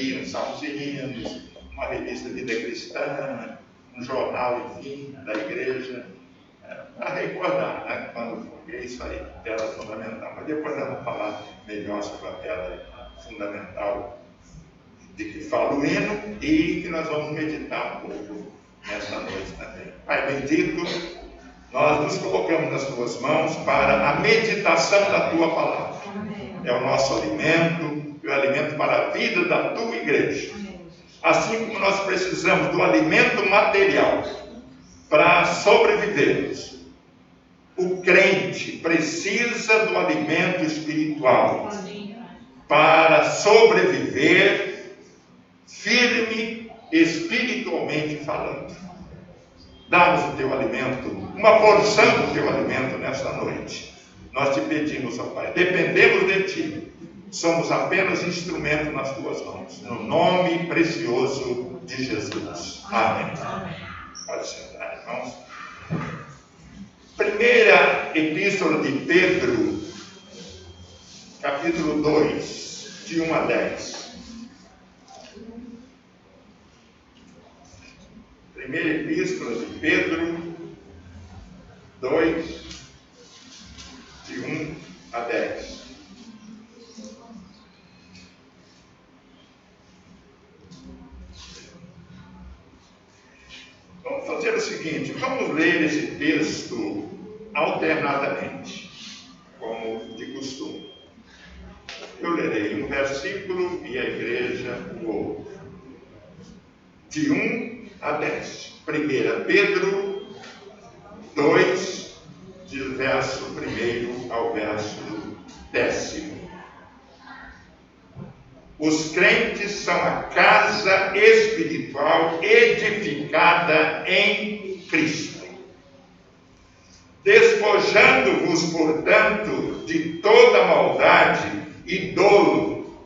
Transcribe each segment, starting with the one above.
aí uns salmos, uma revista Vida Cristã, um jornal, enfim, da igreja, para recordar, né? Quando é isso aí, tela fundamental. Mas depois nós vamos falar melhor sobre a tela fundamental de que fala o hino e que nós vamos meditar um pouco nesta noite também. Pai bendito, nós nos colocamos nas tuas mãos para a meditação da tua palavra. É o nosso alimento, o alimento para a vida da tua igreja. Assim como nós precisamos do alimento material para sobrevivermos, o crente precisa do alimento espiritual para sobreviver firme espiritualmente falando. Dá-nos o teu alimento, uma porção do teu alimento nesta noite. Nós te pedimos, ó Pai, dependemos de ti. Somos apenas instrumento nas tuas mãos. No nome precioso de Jesus. Amém. Pode sentar, irmãos. Primeira Epístola de Pedro, capítulo 2, de 1 a 10. Primeira Epístola de Pedro 2, de 1 a 10. Vamos fazer o seguinte, vamos ler esse texto alternadamente, como de costume. Eu lerei um versículo e a igreja o outro. De 1 a 10. 1 Pedro 2, do verso 1 ao verso 10. Os crentes são a casa espiritual edificada em Cristo. Despojando-vos, portanto, de toda maldade e dolo,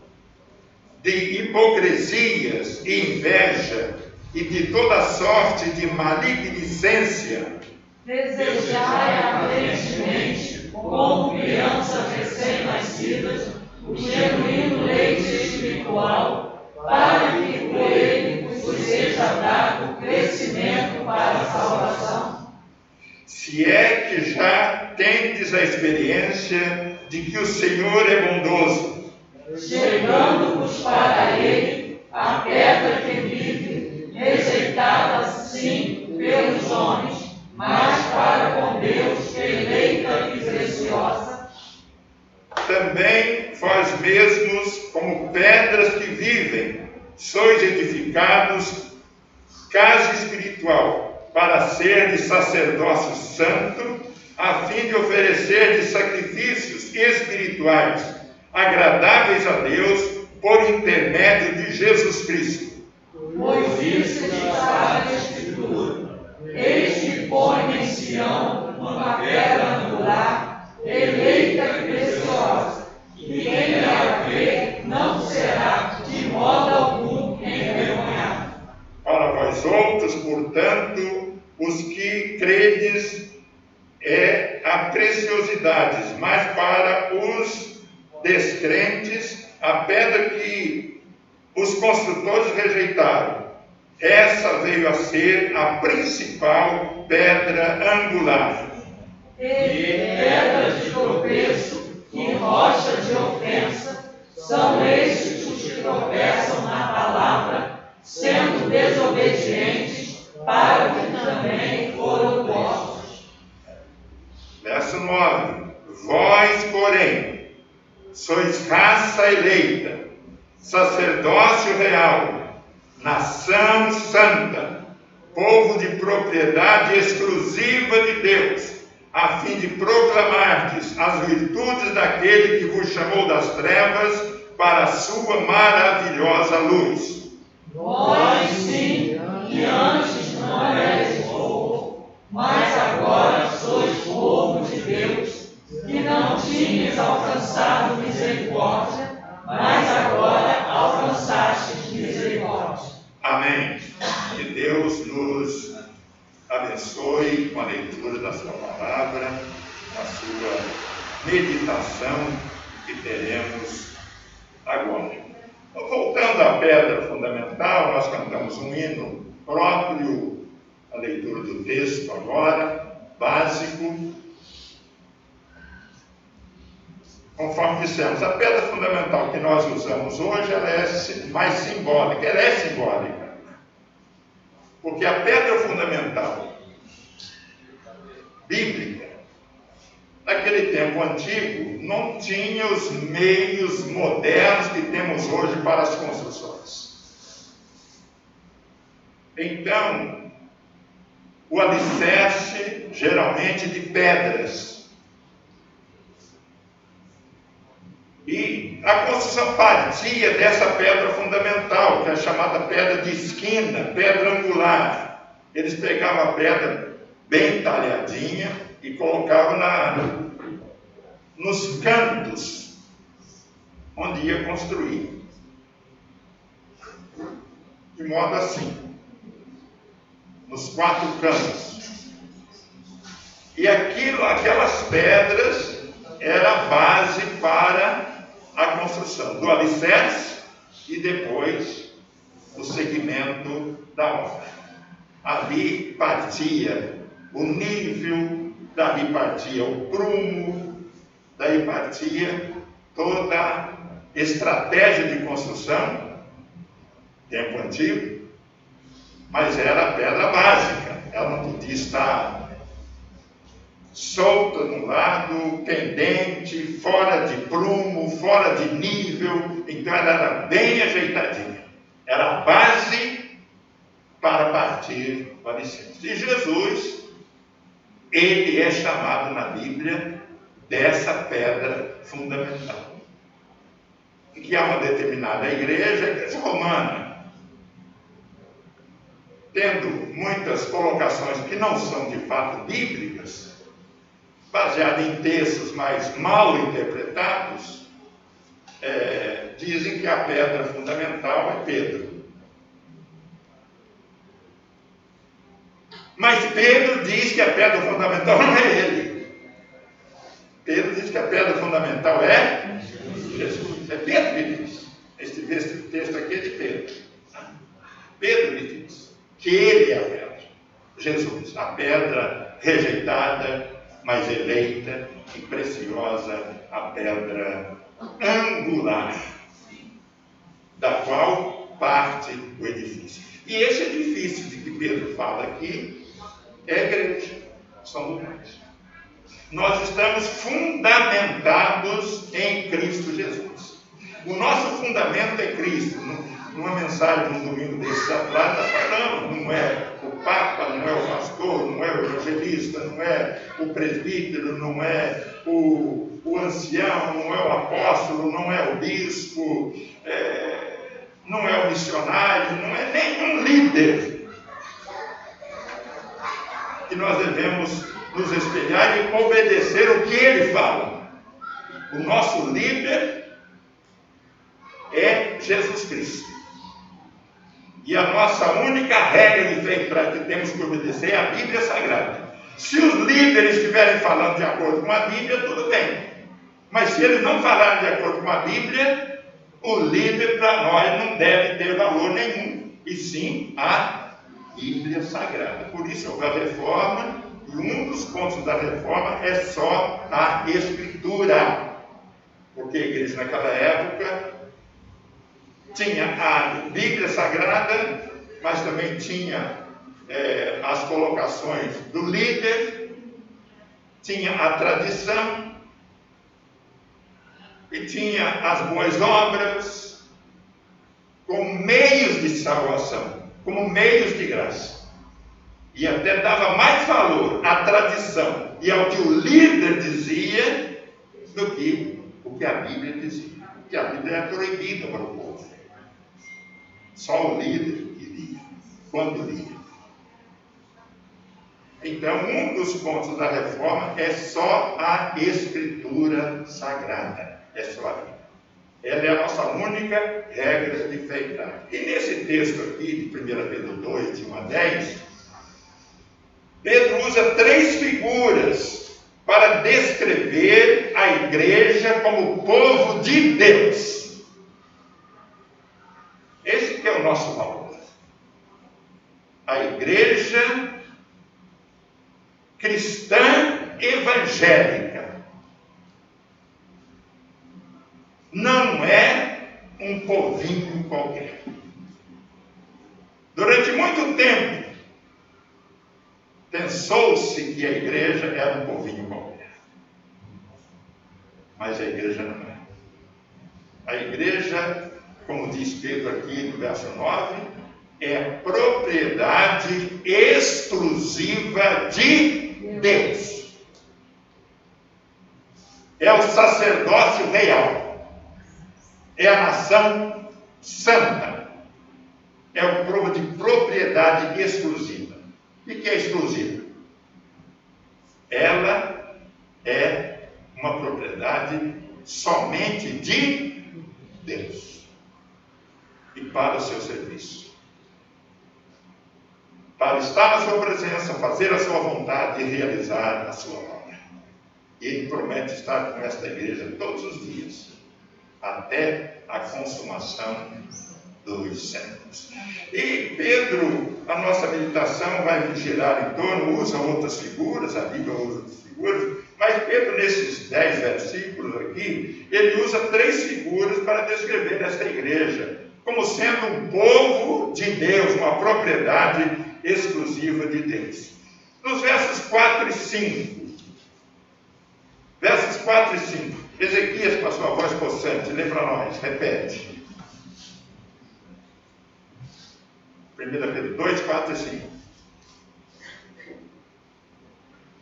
de hipocrisias e inveja, e de toda sorte de maledicência, desejai ardentemente, como crianças recém-nascidas, o genuíno leite espiritual, para que por ele vos seja dado crescimento para a salvação. Se é que já tendes a experiência de que o Senhor é bondoso, chegando-vos para ele a pedra que vive, rejeitada sim pelos homens, mas para com Deus eleita e preciosa. Também vós mesmos, como pedras que vivem, sois edificados casa espiritual, para ser de sacerdócio santo, a fim de oferecer de sacrifícios espirituais, agradáveis a Deus, por intermédio de Jesus Cristo. Pois isso está na Escritura: eis que põe em Sião uma pedra angular, eleita e preciosa, e quem a vê não será de modo algum envergonhado. Para vós outros, portanto, os que credes há preciosidades, mas para os descrentes, a pedra que os construtores rejeitaram, essa veio a ser a principal pedra angular. E pedras de tropeço e rocha de ofensa são estes os que tropeçam na palavra, sendo desobedientes para o que também foram postos. Verso 9. Vós, porém, sois raça eleita, sacerdócio real, nação santa, povo de propriedade exclusiva de Deus, a fim de proclamardes as virtudes daquele que vos chamou das trevas para a sua maravilhosa luz. Vós sim, que antes não eres povo, mas agora sois povo de Deus, que não tinhas alcançado misericórdia, mas agora alcançastes misericórdia. Amém. Que Deus nos abençoe com a leitura da sua palavra, a sua meditação que teremos agora. Voltando à pedra fundamental, nós cantamos um hino próprio, a leitura do texto agora, básico. Conforme dissemos, a pedra fundamental que nós usamos hoje, ela é mais simbólica, ela é simbólica. Porque a pedra fundamental bíblica, naquele tempo antigo, não tinha os meios modernos que temos hoje para as construções. Então, o alicerce, geralmente de pedras. E a construção partia dessa pedra fundamental, que é chamada pedra de esquina, pedra angular. Eles pegavam a pedra bem talhadinha e colocavam nos cantos onde ia construir. De modo assim, nos 4 cantos. E aquelas pedras era a base para a construção do alicerce e depois o segmento da obra. Ali partia o nível, dali partia o prumo, daí partia toda a estratégia de construção, tempo antigo, mas era a pedra básica, ela não podia estar solta de um lado, pendente, fora de prumo, fora de nível, então ela era bem ajeitadinha, era a base para partir o alicerce. E Jesus, ele é chamado na Bíblia dessa pedra fundamental. E que há uma determinada igreja, a igreja romana, tendo muitas colocações que não são de fato bíblicas, baseadas em textos mais mal interpretados, dizem que a pedra fundamental é Pedro. Mas Pedro diz que a pedra fundamental não é ele. Pedro diz que a pedra fundamental é Jesus. É Pedro que diz. Este texto aqui é de Pedro. Pedro lhe diz que ele é a pedra. Jesus, a pedra rejeitada, mas eleita e preciosa, a pedra angular, da qual parte o edifício. E esse edifício de que Pedro fala aqui é a igreja, são lugares. Nós estamos fundamentados em Cristo Jesus. O nosso fundamento é Cristo. Numa mensagem, num domingo desse atrás, nós falamos, não é o Papa, não é o pastor, não é o evangelista, não é o presbítero, não é o ancião, não é o apóstolo, não é o bispo, não é o missionário, não é nenhum líder que nós devemos nos espelhar e obedecer o que ele fala. O nosso líder é Jesus Cristo. E a nossa única regra de fé que temos que obedecer é a Bíblia Sagrada. Se os líderes estiverem falando de acordo com a Bíblia, tudo bem. Mas se eles não falarem de acordo com a Bíblia, o líder para nós não deve ter valor nenhum. E sim a Bíblia Sagrada. Por isso houve a reforma, e um dos pontos da reforma é só a Escritura. Porque a igreja naquela época tinha a Bíblia Sagrada, mas também tinha as colocações do líder, tinha a tradição, e tinha as boas obras, como meios de salvação, como meios de graça. E até dava mais valor à tradição e ao que o líder dizia do que o que a Bíblia dizia. Porque a Bíblia é proibida para o povo. Só o líder iria, quando lia. Então, um dos pontos da reforma é só a Escritura Sagrada. É só a Bíblia. Ela é a nossa única regra de fé e prática. E nesse texto aqui, de 1 Pedro 2, de 1 a 10, Pedro usa 3 figuras para descrever a igreja como povo de Deus. o nosso valor. A igreja cristã evangélica não é um povinho qualquer. Durante muito tempo, pensou-se que a igreja era um povinho qualquer. Mas a igreja não é. A igreja, como diz Pedro aqui no verso 9, é propriedade exclusiva de Deus. É o sacerdócio real. É a nação santa. É uma prova de propriedade exclusiva. O que é exclusiva? Ela é uma propriedade somente de Deus e para o seu serviço. Para estar na sua presença, fazer a sua vontade e realizar a sua obra. E Ele promete estar com esta igreja todos os dias, até a consumação dos séculos. E Pedro, a nossa meditação vai girar em torno, usa outras figuras, a Bíblia usa outras figuras, mas Pedro, nesses 10 versículos aqui, ele usa 3 figuras para descrever esta igreja, como sendo um povo de Deus, uma propriedade exclusiva de Deus. Nos versos 4 e 5, versos 4 e 5, Ezequias, com a sua voz possante, lê para nós, repete. 1 Pedro 2, 4 e 5.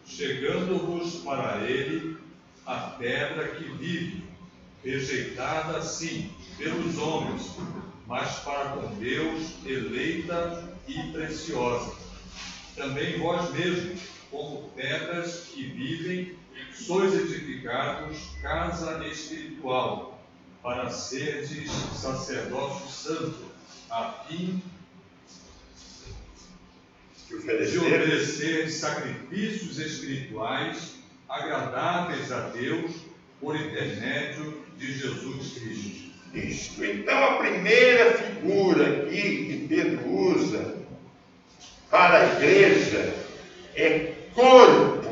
Chegando-vos para ele a pedra que vive, rejeitada sim pelos homens, mas para com Deus eleita e preciosa. Também vós mesmos, como pedras que vivem, sois edificados casa espiritual, para serdes sacerdócio santo, a fim de oferecer sacrifícios espirituais agradáveis a Deus por intermédio de Jesus Cristo. Isto. Então, a primeira figura aqui que Pedro usa para a igreja é corpo.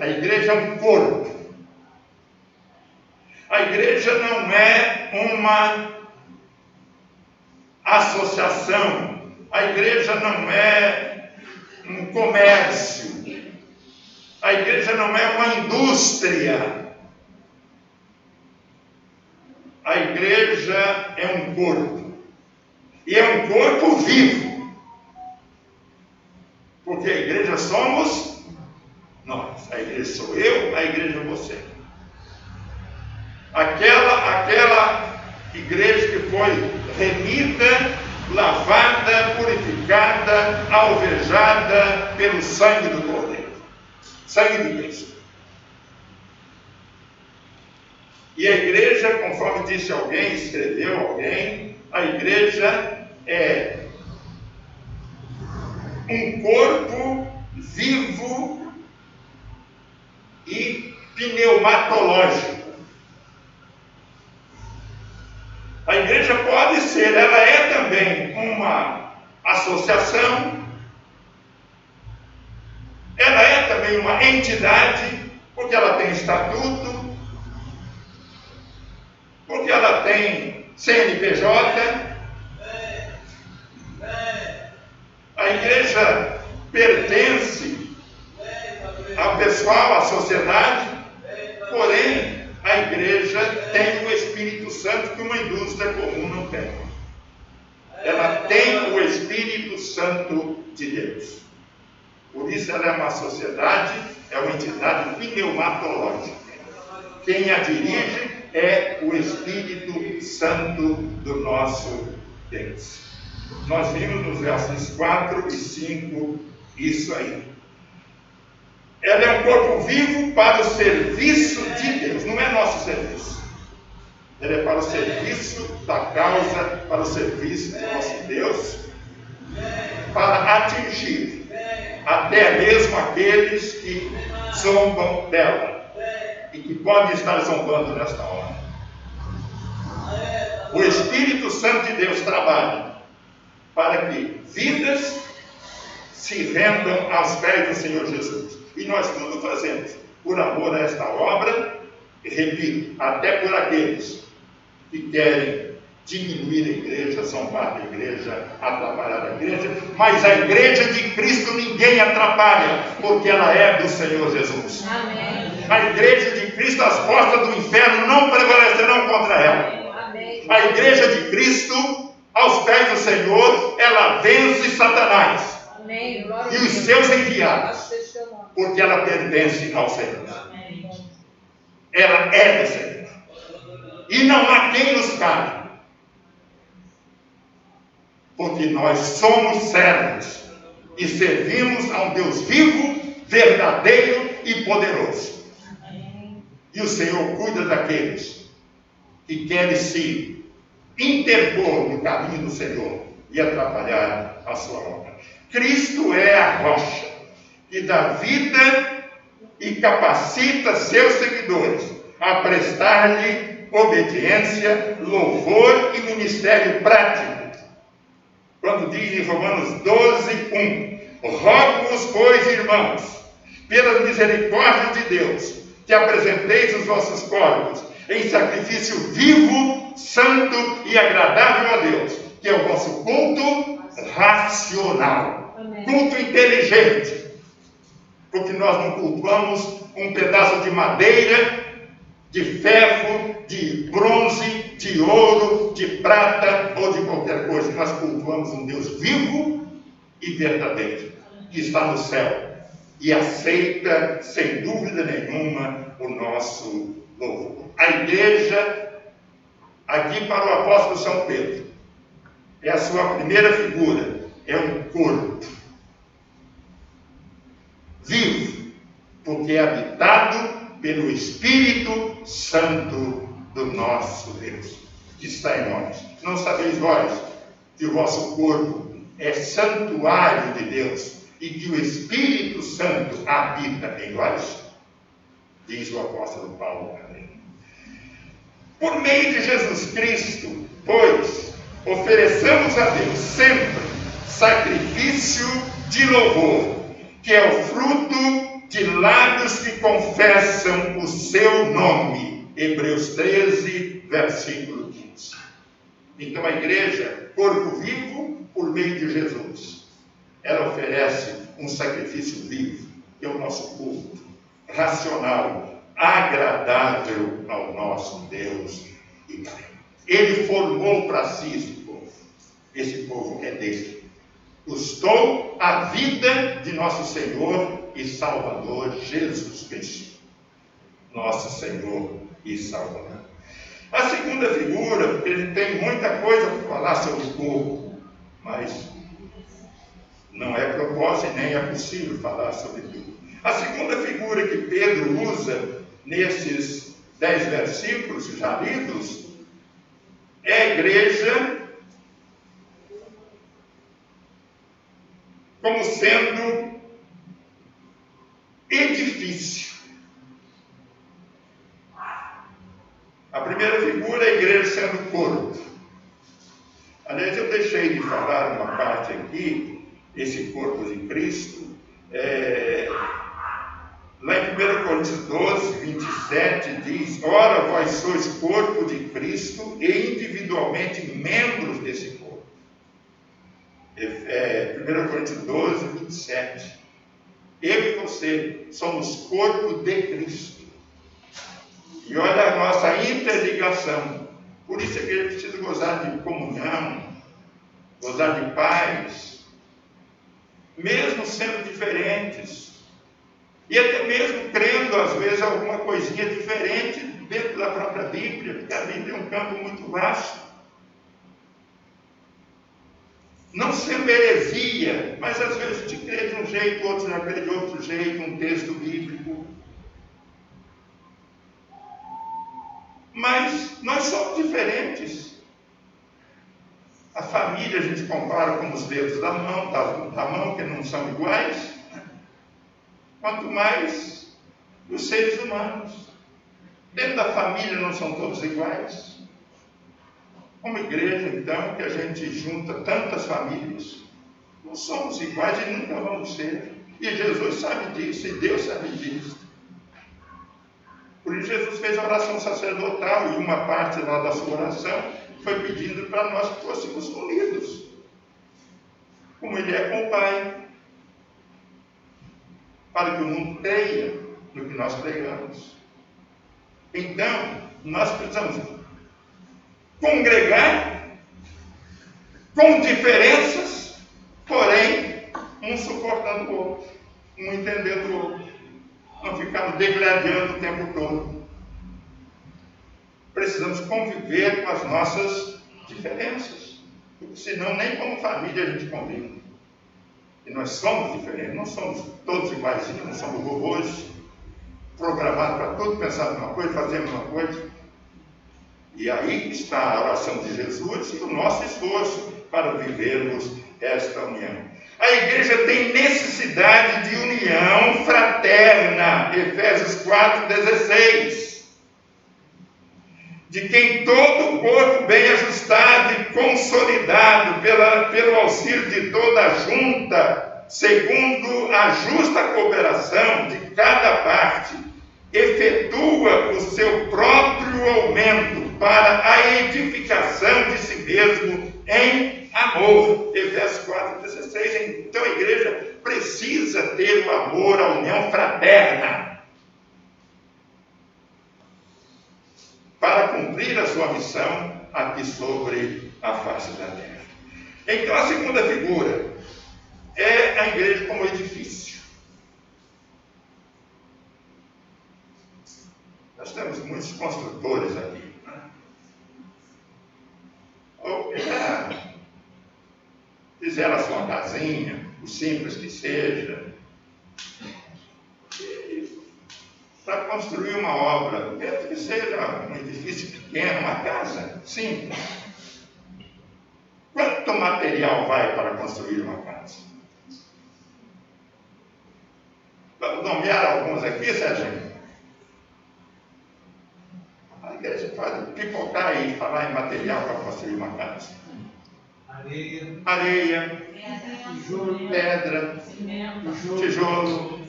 A igreja é um corpo. A igreja não é uma associação. A igreja não é um comércio. A igreja não é uma indústria. A igreja é um corpo. E é um corpo vivo. Porque a igreja somos nós. A igreja sou eu, a igreja é você. Aquela igreja que foi remida, lavada, purificada, alvejada pelo sangue do Cordeiro. Sangue de Cristo. E a igreja, conforme disse alguém, escreveu alguém, a igreja é um corpo vivo e pneumatológico. A igreja pode ser, ela é também uma associação, ela é também uma entidade, porque ela tem estatuto, porque ela tem CNPJ. A igreja pertence ao pessoal, à sociedade, porém a igreja tem o Espírito Santo que uma indústria comum não tem. Ela tem o Espírito Santo de Deus. Por isso ela é uma sociedade, é uma entidade pneumatológica. Quem a dirige é o Espírito Santo do nosso Deus. Nós vimos nos versos 4 e 5 isso aí. Ela é um corpo vivo para o serviço de Deus, não é nosso serviço. Ela é para o serviço da causa, para o serviço do nosso Deus, para atingir até mesmo aqueles que zombam dela e que podem estar zombando nesta hora. O Espírito Santo de Deus trabalha para que vidas se rendam aos pés do Senhor Jesus. E nós tudo fazemos por amor a esta obra, e repito, até por aqueles que querem diminuir a igreja, zombar da igreja, atrapalhar a igreja, mas a igreja de Cristo ninguém atrapalha, porque ela é do Senhor Jesus. Amém. A igreja de Cristo, as portas do inferno não prevalecerão contra ela. Amém. A igreja de Cristo, aos pés do Senhor, ela vence Satanás. Amém. E os seus enviados, porque ela pertence ao Senhor. Amém. Ela é do Senhor. E não há quem nos cale, porque nós somos servos e servimos a um Deus vivo, verdadeiro e poderoso. Amém. E o Senhor cuida daqueles que querem se interpor no caminho do Senhor e atrapalhar a sua obra. Cristo é a rocha que dá vida e capacita seus seguidores a prestar-lhe obediência, louvor e ministério prático. Quando diz em Romanos 12:1, rogo-vos, pois, irmãos, pelas misericórdias de Deus, que apresenteis os vossos corpos em sacrifício vivo, santo e agradável a Deus, que é o vosso culto racional. Amém. Culto inteligente, porque nós não cultuamos um pedaço de madeira, de ferro, de bronze, de ouro, de prata ou de qualquer coisa. Nós cultuamos um Deus vivo e verdadeiro, que está no céu e aceita, sem dúvida nenhuma, o nosso louvor. A igreja, aqui para o apóstolo São Pedro, é a sua primeira figura, é um corpo vivo, porque é habitado pelo Espírito Santo do nosso Deus, que está em nós. Não sabeis vós que o vosso corpo é santuário de Deus e que o Espírito Santo habita em vós? Diz o apóstolo Paulo. Por meio de Jesus Cristo, pois, ofereçamos a Deus sempre sacrifício de louvor, que é o fruto de lábios que confessam o seu nome. Hebreus 13, versículo 15. Então a igreja, corpo vivo por meio de Jesus, ela oferece um sacrifício vivo, que é o nosso culto, racional, agradável ao nosso Deus e Pai. Ele formou para si esse povo é dele. Custou a vida de nosso Senhor e Salvador Jesus Cristo, nosso Senhor e Salvador. A segunda figura, porque ele tem muita coisa para falar sobre o povo, mas não é propósito e nem é possível falar sobre tudo. A segunda figura que Pedro usa nesses 10 versículos já lidos é a igreja como sendo edifício. A primeira figura é a igreja sendo corpo. Aliás, eu deixei de falar uma parte aqui, esse corpo de Cristo, lá em 1 Coríntios 12, 27, diz: ora, vós sois corpo de Cristo e individualmente membros desse corpo. 1 Coríntios 12, 27. Eu e você somos corpo de Cristo. E olha a nossa interligação. Por isso é que ele precisa gozar de comunhão, gozar de paz, mesmo sendo diferentes. E até mesmo crendo, às vezes, alguma coisinha diferente dentro da própria Bíblia, porque a Bíblia é um campo muito vasto. Não sendo heresia, mas às vezes a gente crê de um jeito, outros já crê de outro jeito, um texto bíblico. Mas nós somos diferentes. A família a gente compara com os dedos da mão, que não são iguais. Quanto mais os seres humanos. Dentro da família não são todos iguais? Como igreja, então, que a gente junta tantas famílias, não somos iguais e nunca vamos ser. E Jesus sabe disso, e Deus sabe disso. Por isso Jesus fez a oração sacerdotal, e uma parte lá da sua oração foi pedindo para nós que fôssemos unidos, como Ele é com o Pai, para que o mundo creia no que nós pregamos. Então, nós precisamos congregar com diferenças, porém, um suportando o outro, um entendendo o outro. Não ficarmos degradando o tempo todo. Precisamos conviver com as nossas diferenças, porque senão nem como família a gente convive. E nós somos diferentes, não somos todos iguaizinhos, não somos robôs, programados para tudo, pensar numa coisa, fazer a mesma coisa. E aí está a oração de Jesus e o nosso esforço para vivermos esta união. A igreja tem necessidade de união fraterna, Efésios 4,16. De quem todo o corpo bem ajustado e consolidado pelo auxílio de toda a junta, segundo a justa cooperação de cada parte, efetua o seu próprio aumento para a edificação de si mesmo em amor. Efésios 4,16. Então a igreja precisa ter o amor, a união fraterna, para cumprir a sua missão aqui sobre a face da terra. Então a segunda figura é a igreja como edifício. Nós temos muitos construtores aqui, né? Ou fizeram a sua casinha, o simples que seja, para construir uma obra, mesmo que seja um edifício pequeno, uma casa simples. Quanto material vai para construir uma casa? Vamos nomear alguns aqui, Serginho? A igreja pode pipocar e falar em material para construir uma casa. Areia, pedra, tijolo,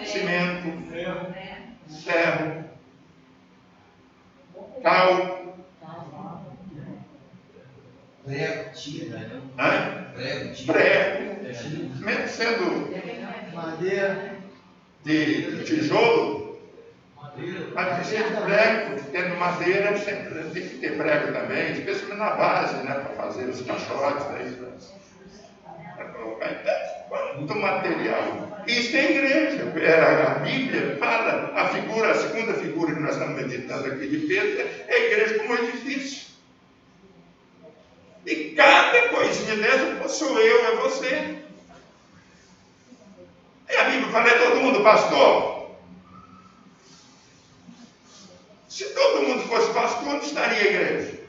cimento, ferro, cal, prego, mesmo sendo madeira de tijolo, mas precisa de prego, tendo madeira, sempre tem que ter prego também, especialmente na base, né, para fazer os caixotes, para colocar. Então, quanto material. Isso é igreja. A Bíblia fala, a segunda figura que nós estamos meditando aqui de Pedro, é a igreja como edifício. E cada coisinha dessa sou eu, é você. E a Bíblia fala, é todo mundo pastor? Se todo mundo fosse pastor, onde estaria a igreja?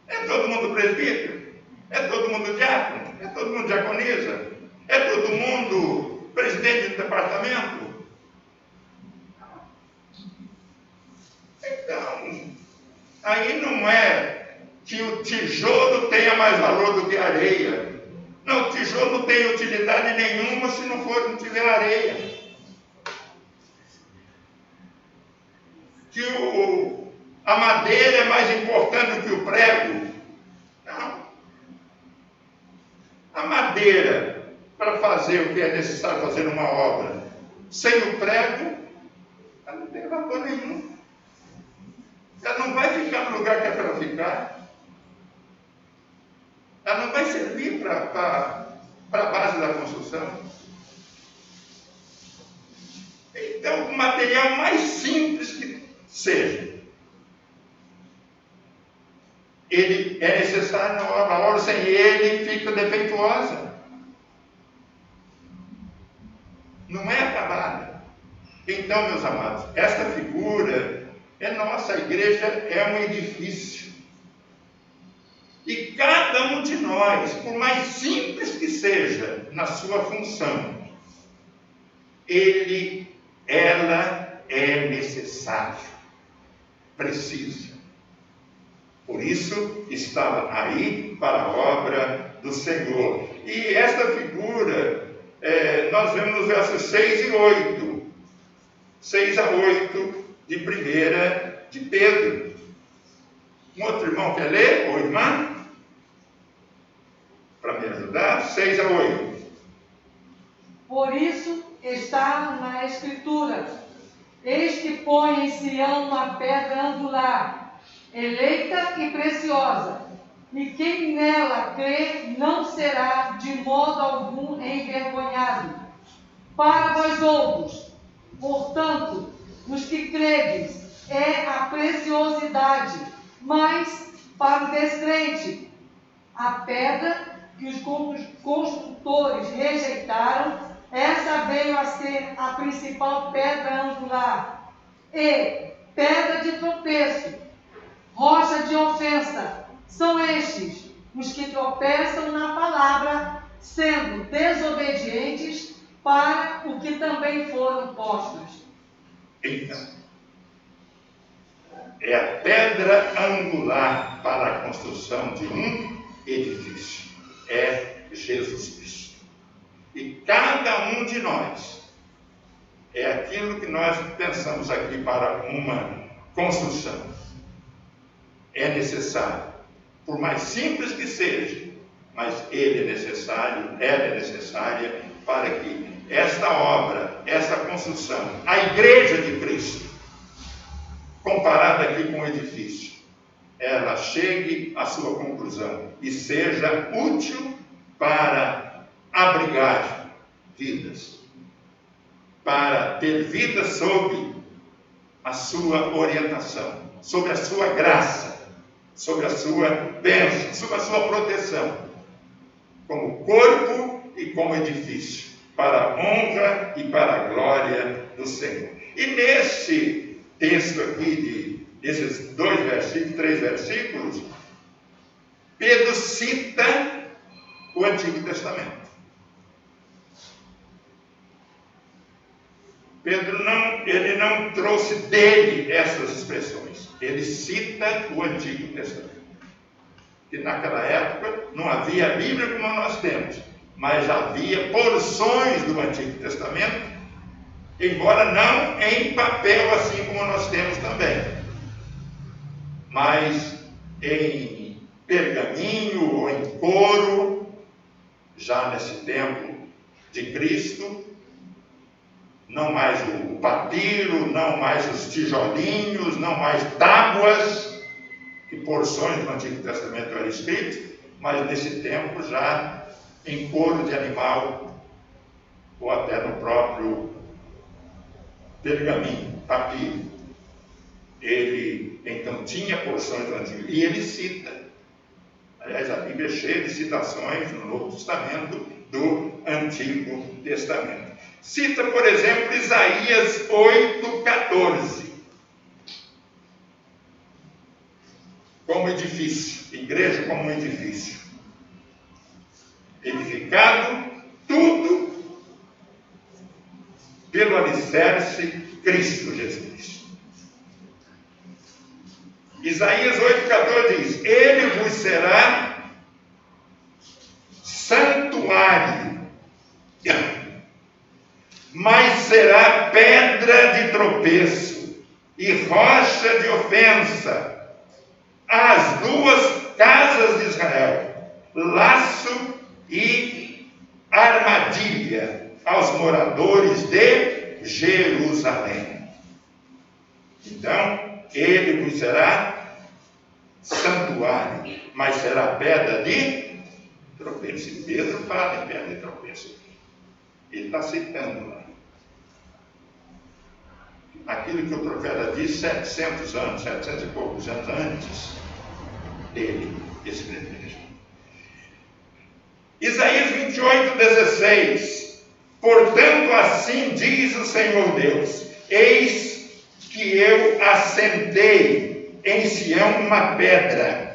É todo mundo presbítero? É todo mundo diácono? É todo mundo diaconisa? É todo mundo presidente do departamento? Então, aí não é que o tijolo tenha mais valor do que a areia. Não, o tijolo não tem utilidade nenhuma se não tiver areia. Que a madeira é mais importante do que o prego. Não. A madeira, para fazer o que é necessário fazer numa obra, sem o prego, ela não tem valor nenhum. Ela não vai ficar no lugar que é para ela ficar. Ela não vai servir para a base da construção. Então, o material mais simples que seja, ele é necessário na obra. A obra sem ele fica defeituosa. Não é acabada. Então, meus amados, esta figura é nossa. A igreja é um edifício. E cada um de nós, por mais simples que seja na sua função, ela é necessário. precisa. Por isso, estava aí para a obra do Senhor. E esta figura, nós vemos nos versos 6 e 8. 6 a 8 de 1 de Pedro. Um outro irmão quer ler? Ou irmã? Para me ajudar? 6 a 8. Por isso está na Escritura: eis que põe em Sião uma pedra angular, eleita e preciosa, e quem nela crê não será de modo algum envergonhado. Para vós outros, portanto, os que credes, é a preciosidade, mas para o descrente, a pedra que os construtores rejeitaram, essa veio a ser a principal pedra angular, e pedra de tropeço, rocha de ofensa. São estes os que tropeçam na palavra, sendo desobedientes para o que também foram postos. Então, é a pedra angular para a construção de um edifício. É Jesus Cristo. E cada um de nós é aquilo que nós pensamos aqui para uma construção. É necessário, por mais simples que seja, mas ele é necessário, ela é necessária para que esta obra, esta construção, a igreja de Cristo, comparada aqui com o edifício, ela chegue à sua conclusão e seja útil para abrigar vidas, para ter vida sob a sua orientação, sob a sua graça, sob a sua bênção, sob a sua proteção, como corpo e como edifício, para a honra e para a glória do Senhor. E nesse texto aqui, desses 3 versículos, Pedro cita o Antigo Testamento. Pedro ele não trouxe dele essas expressões, ele cita o Antigo Testamento. E naquela época não havia a Bíblia como nós temos, mas havia porções do Antigo Testamento, embora não em papel assim como nós temos também, mas em pergaminho ou em couro, já nesse tempo de Cristo. Não mais o papiro, não mais os tijolinhos, não mais tábuas, que porções do Antigo Testamento eram escritas, mas nesse tempo já em couro de animal, ou até no próprio pergaminho, papiro. Ele então tinha porções do Antigo, e ele cita. Aliás, a Bíblia é cheia de citações no Novo Testamento do Antigo Testamento. Cita, por exemplo, Isaías 8,14. Como edifício, igreja como um edifício. Edificado, tudo pelo alicerce Cristo Jesus. Isaías 8,14 diz: ele vos será santuário, mas será pedra de tropeço e rocha de ofensa às 2 casas de Israel, laço e armadilha aos moradores de Jerusalém. Então, ele vos será santuário, mas será pedra de tropeço. E Pedro fala em pedra de tropeço. Ele está citando lá aquilo que o profeta disse 700 anos, 700 e poucos anos antes dele escrever. Isaías 28:16. Portanto, assim diz o Senhor Deus: eis que eu assentei em Sião uma pedra.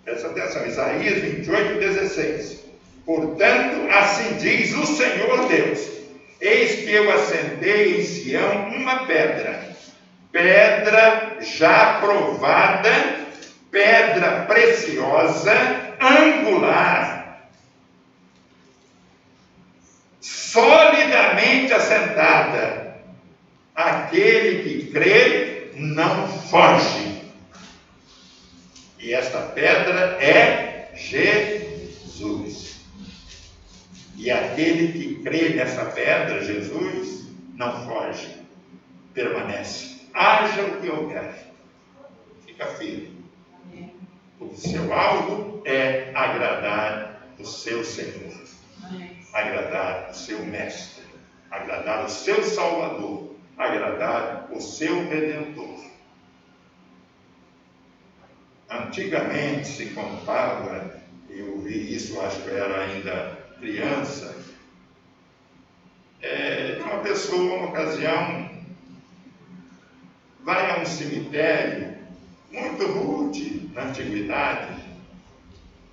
Presta atenção, Isaías 28:16. Portanto, assim diz o Senhor Deus: eis que eu assentei em Sião uma pedra, pedra já provada, pedra preciosa, angular, solidamente assentada. Aquele que crê não foge. E esta pedra é Jesus. E aquele que crê nessa pedra, Jesus, não foge, permanece. Haja o que houver, fica firme. O seu alvo é agradar o seu Senhor, agradar o seu Mestre, agradar o seu Salvador, agradar o seu Redentor. Antigamente se contava, eu vi isso, acho que eu era ainda criança, uma pessoa, uma ocasião, vai a um cemitério muito rude na antiguidade,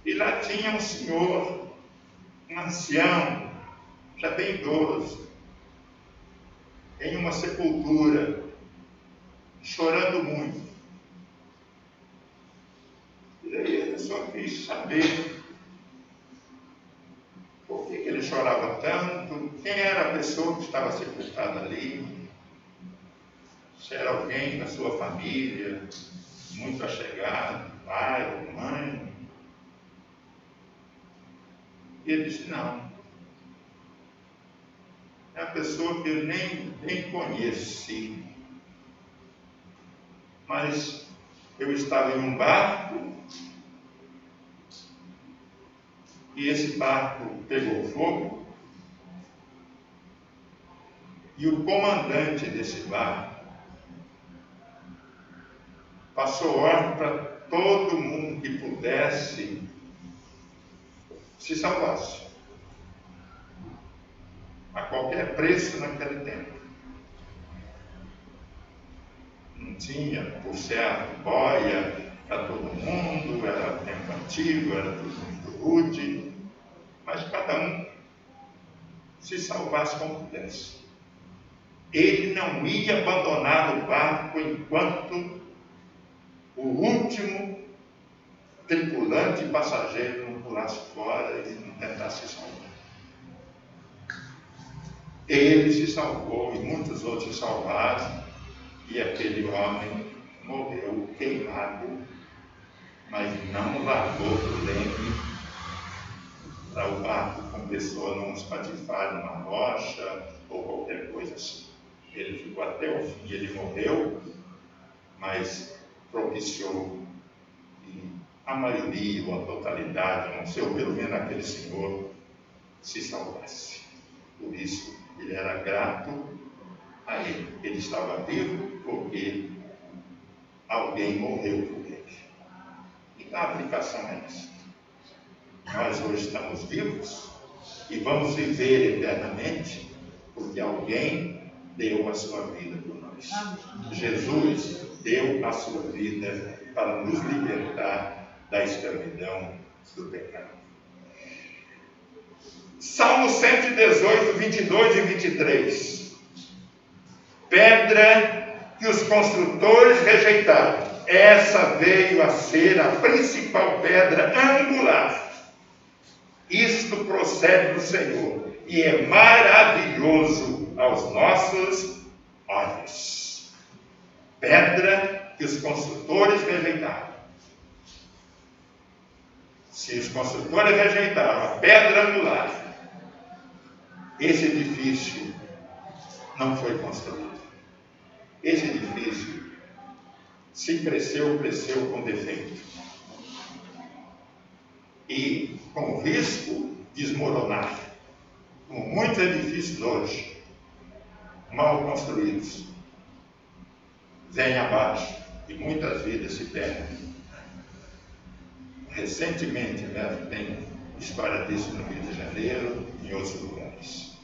e lá tinha um senhor, um ancião, já bem idoso, em uma sepultura, chorando muito. E aí eu só quis saber por que ele chorava tanto, quem era a pessoa que estava sepultada ali, se era alguém da sua família, muito achegado, pai ou mãe. E ele disse, não, é a pessoa que eu nem conheci, mas eu estava em um barco, e esse barco pegou fogo, e o comandante desse barco passou ordem para todo mundo que pudesse se salvasse, a qualquer preço naquele tempo. Não tinha, por certo, boia para todo mundo, era tempo antigo, era tudo muito rude, mas cada um se salvasse como pudesse. Ele não ia abandonar o barco enquanto o último tripulante e passageiro não pulasse fora e não tentasse se salvar. Ele se salvou e muitos outros se salvaram, e aquele homem morreu queimado, mas não largou por dentro para o barco com pessoa não espatifar numa rocha ou qualquer coisa assim. Ele ficou até o fim, ele morreu, mas propiciou que a maioria ou a totalidade, não sei, ou pelo menos aquele senhor, se salvasse. Por isso, ele era grato a ele. Ele estava vivo porque alguém morreu por ele. Então a aplicação é essa. Nós hoje estamos vivos e vamos viver eternamente porque alguém deu a sua vida por nós. Jesus deu a sua vida para nos libertar da escravidão do pecado. Salmo 118, 22 e 23. Pedra que os construtores rejeitaram, essa veio a ser a principal pedra angular. Isto procede do Senhor e é maravilhoso aos nossos olhos. Pedra que os construtores rejeitaram. Se os construtores rejeitaram a pedra angular, esse edifício não foi construído. Esse edifício, se cresceu com defeito. E com risco de desmoronar, como muitos edifícios hoje, mal construídos, vêm abaixo e muitas vidas se perdem. Recentemente, tem história disso no Rio de Janeiro e em outros lugares.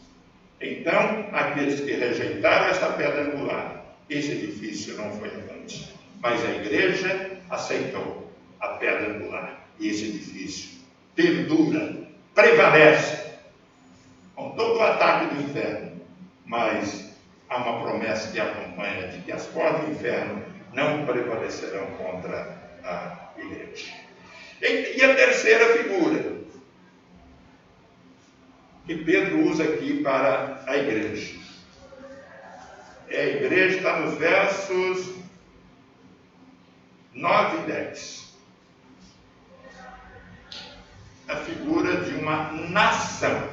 Então, aqueles que rejeitaram esta pedra angular, esse edifício não foi avante. Mas a igreja aceitou a pedra angular. E esse edifício perdura, prevalece, com todo o ataque do inferno, mas há uma promessa que acompanha de que as portas do inferno não prevalecerão contra a igreja. E a terceira figura que Pedro usa aqui para a igreja. A igreja está nos versos 9 e 10. A figura de uma nação.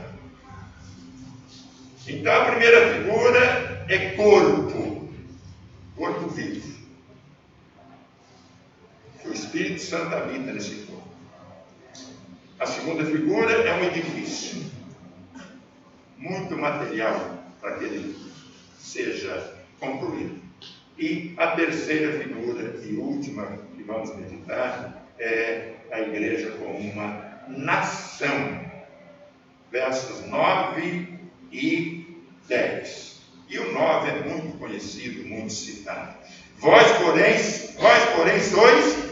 Então a primeira figura é corpo vivo. O Espírito Santo habita nesse corpo. A segunda figura é um edifício. Muito material para que ele seja concluído. E a terceira figura e última que vamos meditar é a igreja como uma nação. Versos 9 e 10. E o 9 é muito conhecido, muito citado. Vós, porém, sois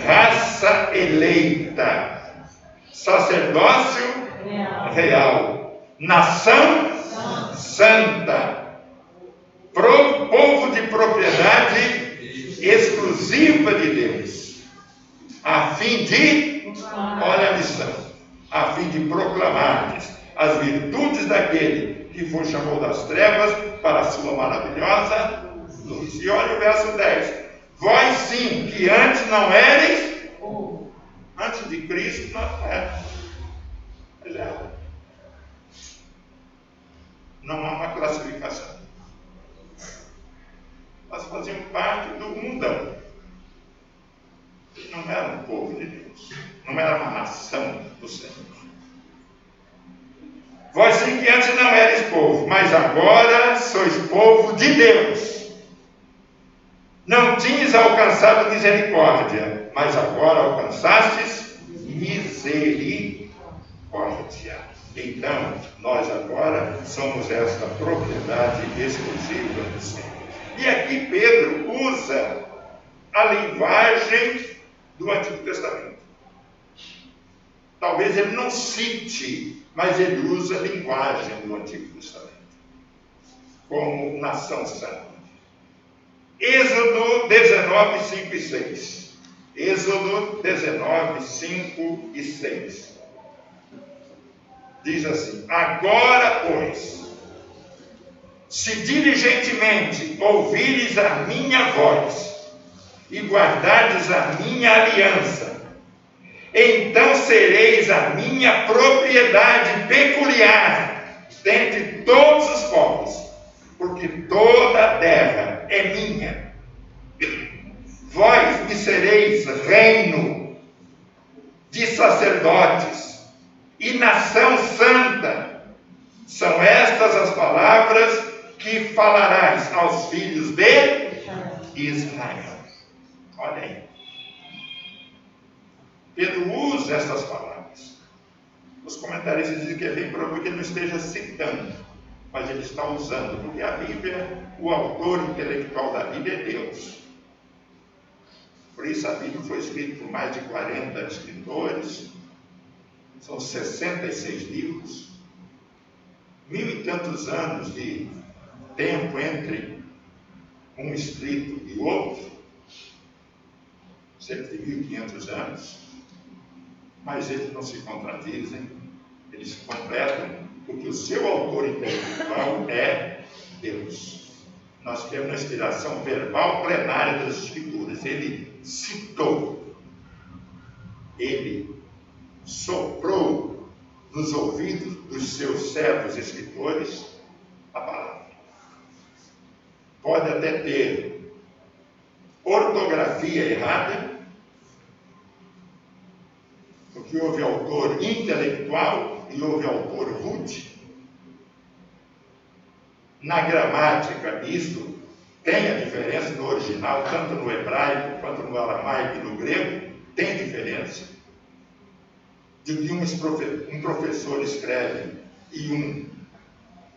raça eleita, sacerdócio real, nação santa, povo de propriedade exclusiva de Deus, a fim de, olha a missão, a fim de proclamardes as virtudes daquele que vos chamou das trevas para a sua maravilhosa luz. E olha o verso 10. Vós sim, que antes não éreis, antes de Cristo não era. Não há uma classificação. Nós fazíamos parte do mundão. Não era um povo de Deus. Não era uma nação do Senhor. Vós sim que antes não erais povo, mas agora sois povo de Deus. Não tinhas alcançado misericórdia, mas agora alcançastes misericórdia. Então, nós agora somos esta propriedade exclusiva do Senhor. E aqui Pedro usa a linguagem do Antigo Testamento. Talvez ele não cite, mas ele usa a linguagem do Antigo Testamento como nação santa. Êxodo 19, 5 e 6. Êxodo 19, 5 e 6. Diz assim: agora, pois, se diligentemente ouvires a minha voz e guardardes a minha aliança, então sereis a minha propriedade peculiar dentre todos os povos, porque toda a terra é minha. Vós me sereis reino de sacerdotes e nação santa. São estas as palavras que falarás aos filhos de Israel. Olha aí. Pedro usa estas palavras. Os comentaristas dizem que é bem provável que ele não esteja citando, mas ele está usando, porque a Bíblia, o autor intelectual da Bíblia é Deus. Por isso a Bíblia foi escrita por mais de 40 escritores, são 66 livros, 1000 e tantos anos de tempo entre um escrito e outro, cerca de 1500 anos, mas eles não se contradizem, eles se completam, porque o seu autor intelectual é Deus. Nós temos a inspiração verbal plenária das Escrituras. Ele citou, ele soprou nos ouvidos dos seus servos escritores a palavra. Pode até ter ortografia errada, porque houve autor intelectual e houve autor rude. Na gramática, isso tem a diferença no original, tanto no hebraico, quanto no aramaico e no grego, tem diferença. De que um professor escreve e um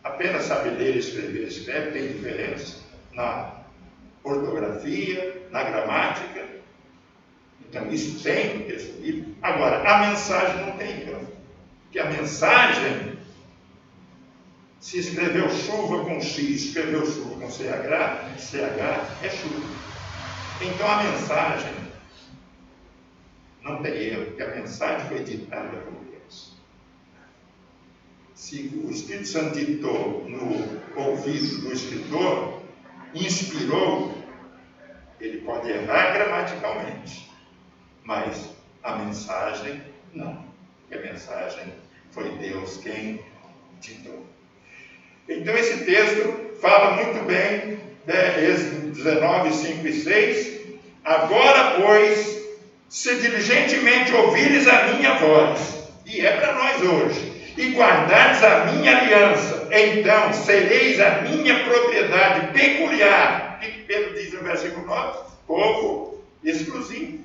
apenas sabe ler e escrever, escreve, tem diferença na ortografia, na gramática. Então isso tem no texto bíblico. Agora, a mensagem não tem, porque a mensagem Se escreveu chuva com X, escreveu chuva com CH é chuva. Então a mensagem não tem erro, porque a mensagem foi ditada por Deus. Se o Espírito Santo ditou no ouvido do escritor, inspirou, ele pode errar gramaticalmente, mas a mensagem não, porque a mensagem foi Deus quem ditou. Então esse texto fala muito bem, Êxodo 19, 5 e 6. Agora, pois, se diligentemente ouvires a minha voz, e é para nós hoje, e guardares a minha aliança, então sereis a minha propriedade peculiar. O que Pedro diz no versículo 9? Povo exclusivo,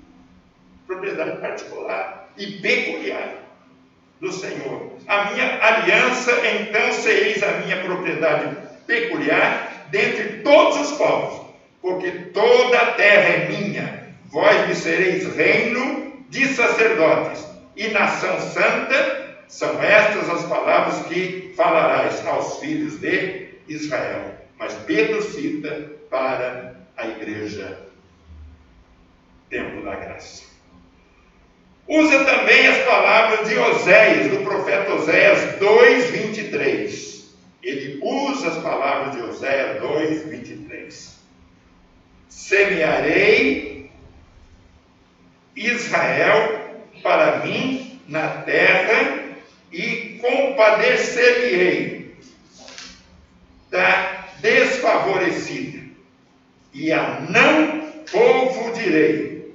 propriedade particular e peculiar do Senhor. A minha aliança, então sereis a minha propriedade peculiar dentre todos os povos, porque toda a terra é minha. Vós me sereis reino de sacerdotes e nação santa. São estas as palavras que falarás aos filhos de Israel. Mas Pedro cita para a igreja Templo da Graça. Usa também as palavras de Oséias, do profeta Oséias 2:23. Ele usa as palavras de Oséias 2:23. Semearei Israel para mim na terra e compadecer-me-ei da desfavorecida, e a não povo direi: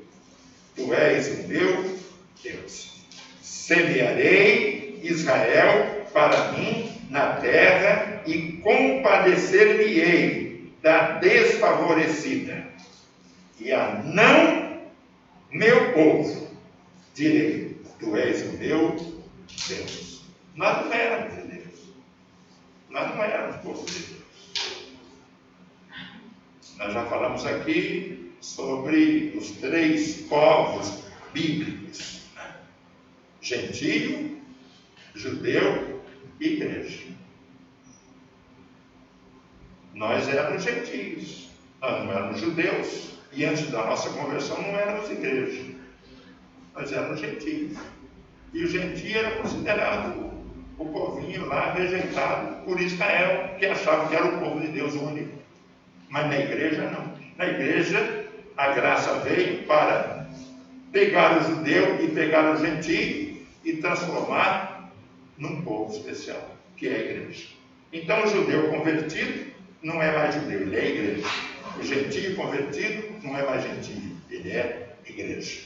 tu és o meu Deus. Semearei Israel para mim na terra e compadecer-me-ei da desfavorecida, e a não meu povo direi: tu és o meu Deus. Nós não éramos de Deus. Nós não éramos povo de Deus. Nós já falamos aqui sobre os 3 povos bíblicos: gentio, judeu e igreja. Nós éramos gentios, nós não éramos judeus, e antes da nossa conversão não éramos igreja, nós éramos gentios. E o gentio era considerado o povinho lá rejeitado por Israel, que achava que era o povo de Deus único. Mas na igreja não. Na igreja a graça veio para pegar o judeu e pegar o gentio e transformar num povo especial, que é a igreja. Então o judeu convertido não é mais judeu, ele é igreja. O gentio convertido não é mais gentio, ele é igreja.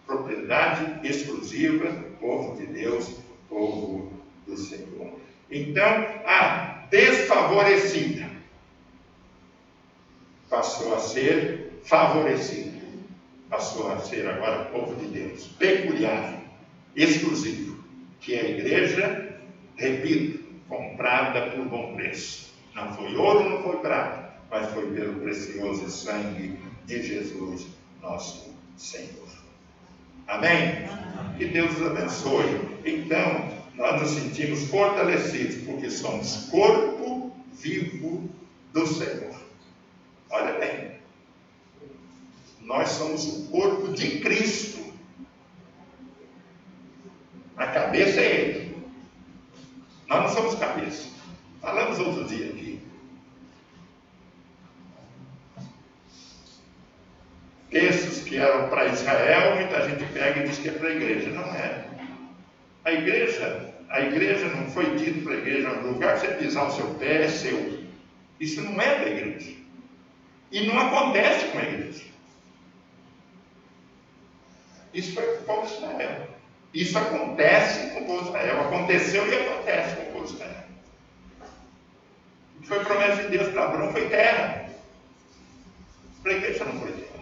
Propriedade exclusiva, povo de Deus, povo do Senhor. Então, a desfavorecida passou a ser favorecida. Passou a ser agora povo de Deus, peculiar, exclusivo, que é a igreja, repito, comprada por bom preço. Não foi ouro, não foi prata, mas foi pelo precioso sangue de Jesus, nosso Senhor. Amém? Que Deus nos abençoe. Então, nós nos sentimos fortalecidos, porque somos corpo vivo do Senhor. Olha bem, nós somos o corpo de Cristo. A cabeça é Ele. Nós não somos cabeça. Falamos outro dia aqui. Textos que eram para Israel, muita gente pega e diz que é para a igreja. Não é. A igreja não foi dito para a igreja, no lugar que você pisar o seu pé é seu. Isso não é da igreja. E não acontece com a igreja. Isso foi com o povo de Israel. Isso acontece com o povo de Israel. Aconteceu e acontece com o povo de Israel. O que foi promessa de Deus para Abraão foi terra. Para a igreja não foi terra.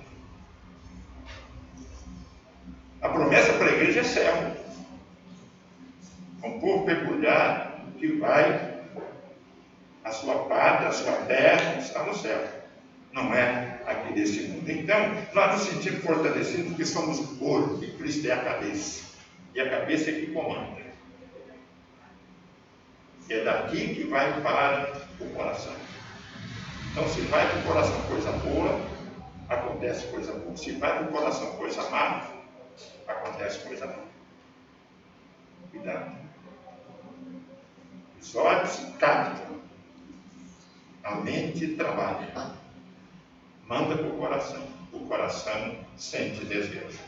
A promessa para a igreja é céu. Um povo peculiar que vai, a sua pátria, a sua terra está no céu. Não é aqui deste mundo. Então, nós nos sentimos fortalecidos porque somos o corpo e Cristo é a cabeça. E a cabeça é que comanda. É daqui que vai para o coração. Então, se vai para o coração coisa boa, acontece coisa boa. Se vai para o coração coisa má, acontece coisa má. Cuidado. Os olhos captam, a mente trabalha, manda para o coração sente desejo.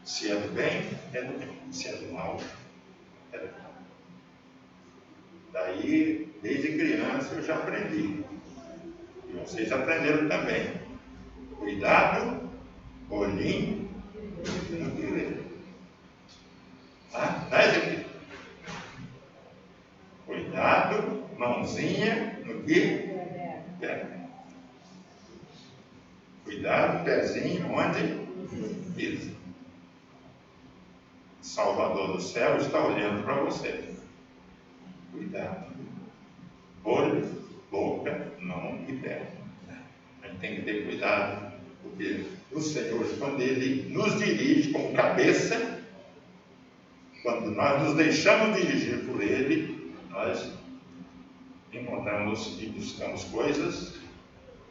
Se é do bem, é do bem. Se é do mal, é do mal. Daí, desde criança, eu já aprendi. E vocês aprenderam também. Cuidado, olhinho no direito. Tá? Não é, Ezequiel? Cuidado, mãozinha no que? Pé. Cuidado, pezinho, onde? Isso. Salvador do céu está olhando para você. Cuidado. Olho, boca, mão e pé. A gente tem que ter cuidado, porque o Senhor, quando Ele nos dirige como cabeça, quando nós nos deixamos dirigir por Ele, nós encontramos e buscamos coisas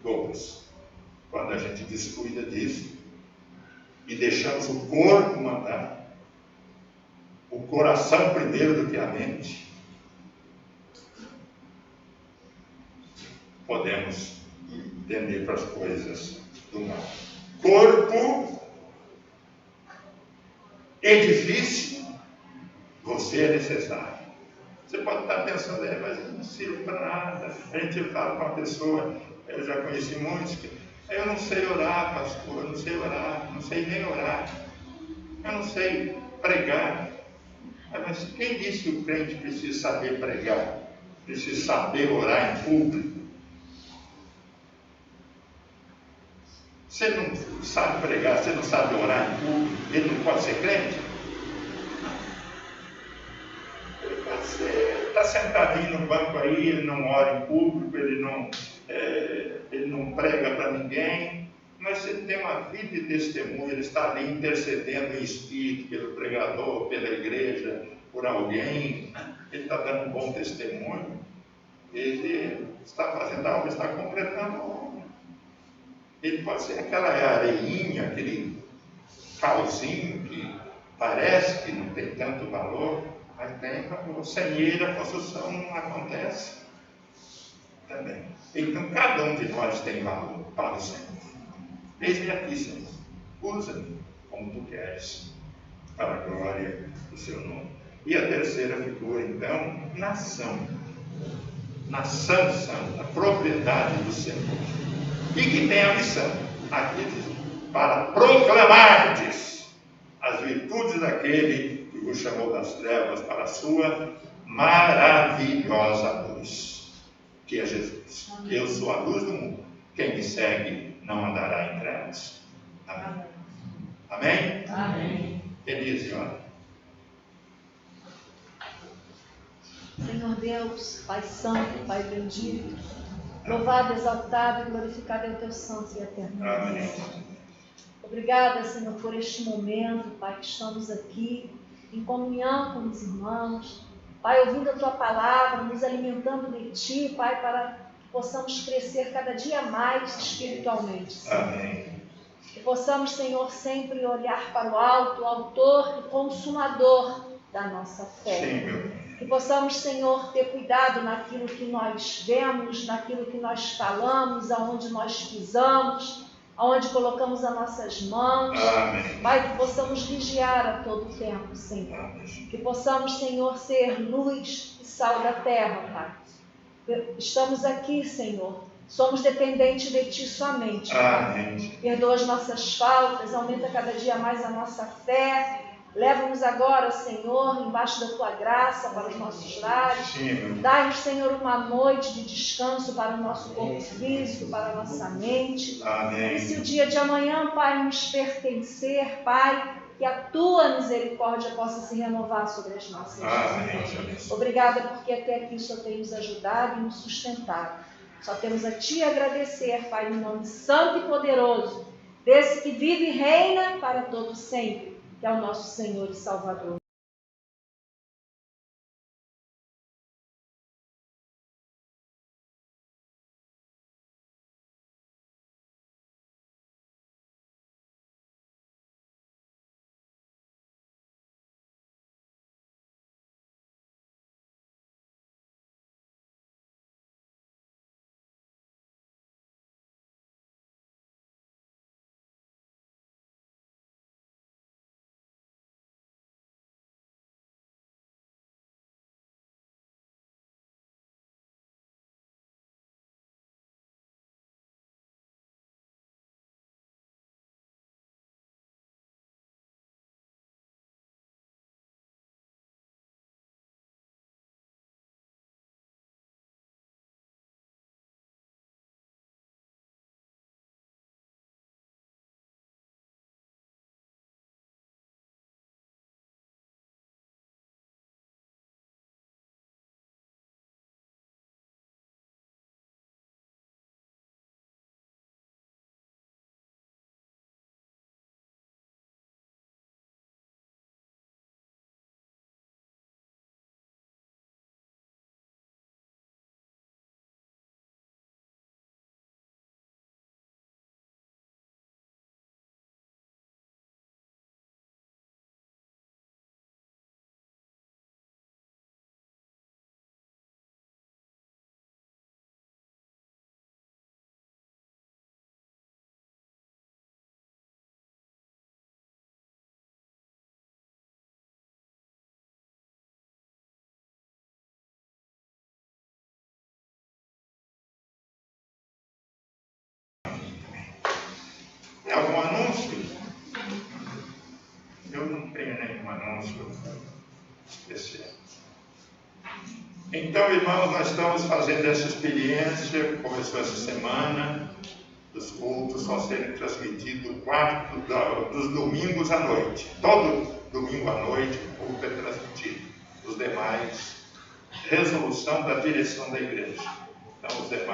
boas. Quando a gente descuida disso e deixamos o corpo mandar, o coração primeiro do que a mente, podemos tender para as coisas do mal. Corpo, edifício, você é necessário. Você pode estar pensando, mas eu não sirvo para nada. A gente fala com uma pessoa, eu já conheci muitos, que eu não sei orar, pastor, eu não sei orar, não sei nem orar, eu não sei pregar. Mas quem disse que o crente precisa saber pregar? Precisa saber orar em público? Você não sabe pregar, você não sabe orar em público, ele não pode ser crente? Ele pode ser, está sentadinho no banco aí, ele não ora em público, ele não prega para ninguém, mas você tem uma vida de testemunho, ele está ali intercedendo em espírito pelo pregador, pela igreja, por alguém, ele está dando um bom testemunho, ele está fazendo algo, está completando algo. Ele pode ser aquela areinha, aquele calzinho que parece que não tem tanto valor, mas tem valor. Sem ele a construção não acontece também. Então cada um de nós tem valor para o Senhor. Eis-me aqui, Senhor. Usa-me como tu queres, para a glória do seu nome. E a terceira figura, então, nação. Nação santa, propriedade do Senhor. E que tem a missão, aqui diz, para proclamardes as virtudes daquele que vos chamou das trevas para a sua maravilhosa luz, que é Jesus. Eu sou a luz do mundo. Quem me segue não andará em trevas. Amém? Amém? Amém. Elise, olha. Senhor Deus, Pai Santo, Pai bendito, louvado, exaltado e glorificado é o teu santo e eterno nome. Amém. Obrigada, Senhor, por este momento, Pai, que estamos aqui em comunhão com os irmãos, Pai, ouvindo a tua palavra, nos alimentando de ti, Pai, para que possamos crescer cada dia mais espiritualmente, Senhor. Amém. Que possamos, Senhor, sempre olhar para o alto, o autor e consumador da nossa fé. Sim, meu Deus. Que possamos, Senhor, ter cuidado naquilo que nós vemos, naquilo que nós falamos, aonde nós pisamos, aonde colocamos as nossas mãos. Amém. Pai, que possamos vigiar a todo tempo, Senhor. Amém. Que possamos, Senhor, ser luz e sal da terra, Pai. Estamos aqui, Senhor. Somos dependentes de Ti somente, Pai. Amém. Perdoa as nossas faltas, aumenta cada dia mais a nossa fé. Leva-nos agora, Senhor, embaixo da Tua graça para os nossos lares. Sim, meu Deus. Dai-nos, Senhor, uma noite de descanso para o nosso corpo físico, para a nossa mente. Amém. E se o dia de amanhã, Pai, nos pertencer, Pai, que a Tua misericórdia possa se renovar sobre as nossas vidas. Amém. Obrigada porque até aqui só tem nos ajudado e nos sustentado. Só temos a Ti agradecer, Pai, no nome santo e poderoso desse que vive e reina para todo sempre, que é o nosso Senhor e Salvador. Tem algum anúncio? Eu não tenho nenhum anúncio especial. Então, irmãos, nós estamos fazendo essa experiência, começou essa semana. Os cultos vão ser transmitidos dos domingos à noite. Todo domingo à noite o culto é transmitido. Os demais, resolução da direção da igreja. Então, os demais